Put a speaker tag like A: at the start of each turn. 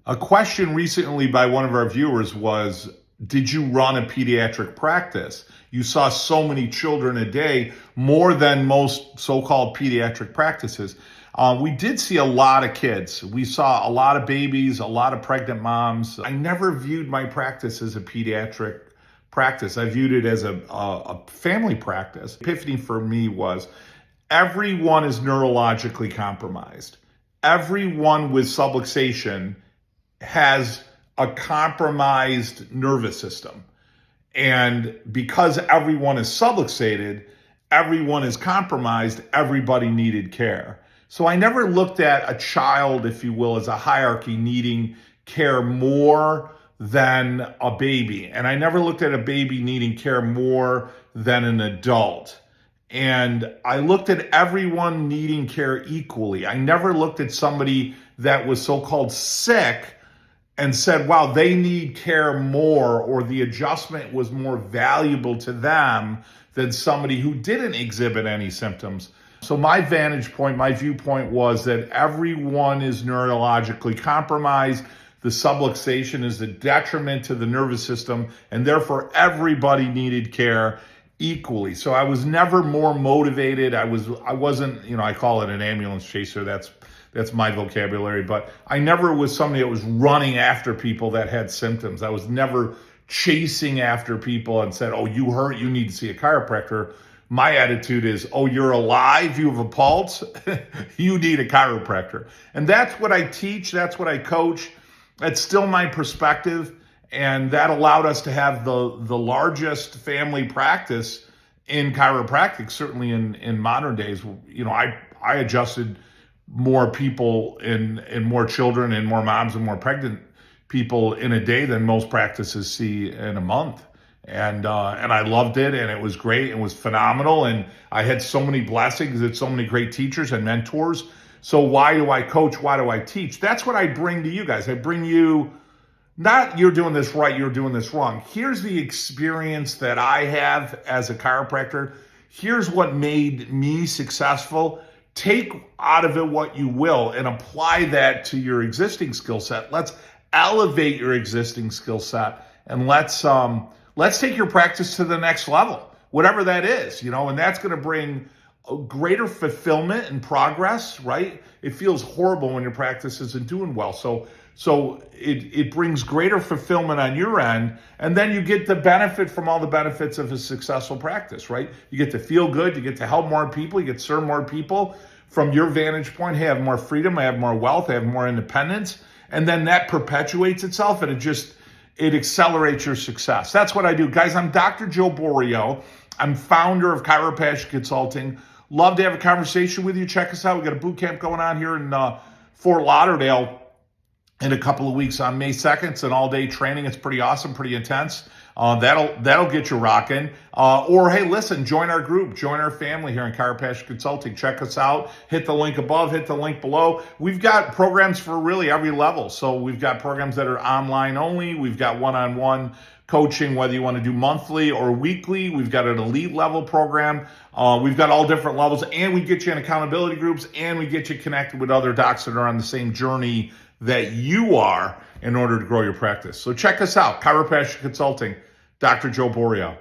A: A question recently by one of our viewers was, did you run a pediatric practice? You saw so many children a day, more than most so-called pediatric practices. We did see a lot of kids. We saw a lot of babies, a lot of pregnant moms. I never viewed my practice as a pediatric practice. I viewed it as a family practice. Epiphany for me was everyone is neurologically compromised. Everyone with subluxation has a compromised nervous system. And because everyone is subluxated, everyone is compromised, everybody needed care. So I never looked at a child, if you will, as a hierarchy needing care more than a baby. And I never looked at a baby needing care more than an adult. And I looked at everyone needing care equally. I never looked at somebody that was so-called sick and said, wow, they need care more, or the adjustment was more valuable to them than somebody who didn't exhibit any symptoms. So my vantage point, my viewpoint was that everyone is neurologically compromised. The subluxation is a detriment to the nervous system, and therefore everybody needed care equally. So I was never more motivated. I wasn't, I call it an ambulance chaser. That's my vocabulary, but I never was somebody that was running after people that had symptoms. I was never chasing after people and said, oh, you hurt, you need to see a chiropractor. My attitude is, oh, you're alive, you have a pulse, you need a chiropractor. And that's what I teach, that's what I coach. That's still my perspective. And that allowed us to have the largest family practice in chiropractic, certainly in modern days. I adjusted more people and more children and more moms and more pregnant people in a day than most practices see in a month. And I loved it, and it was great. It was phenomenal. And I had so many blessings and so many great teachers and mentors. So why do I coach? Why do I teach? That's what I bring to you guys. I bring you, not you're doing this right, you're doing this wrong. Here's the experience that I have as a chiropractor. Here's what made me successful. Take out of it what you will and apply that to your existing skill set. Let's elevate your existing skill set, and let's take your practice to the next level, whatever that is, and that's going to bring a greater fulfillment and progress, right? It feels horrible when your practice isn't doing well. So it brings greater fulfillment on your end, and then you get the benefit from all the benefits of a successful practice, right? You get to feel good, you get to help more people, you get to serve more people. From your vantage point, hey, I have more freedom, I have more wealth, I have more independence, and then that perpetuates itself, and it accelerates your success. That's what I do. Guys, I'm Dr. Joe Borio. I'm founder of Chiropractic Consulting. Love to have a conversation with you. Check us out. We got a boot camp going on here in Fort Lauderdale in a couple of weeks on May 2nd. It's an all-day training. It's pretty awesome, pretty intense. That'll get you rocking. Or hey, listen, join our group, join our family here in Chiropractic Consulting. Check us out. Hit the link above, hit the link below. We've got programs for really every level. So we've got programs that are online only. We've got one-on-one coaching, whether you want to do monthly or weekly. We've got an elite level program. We've got all different levels, and we get you in accountability groups, and we get you connected with other docs that are on the same journey that you are in order to grow your practice. So check us out, Chiropractic Consulting, Dr. Joe Borio.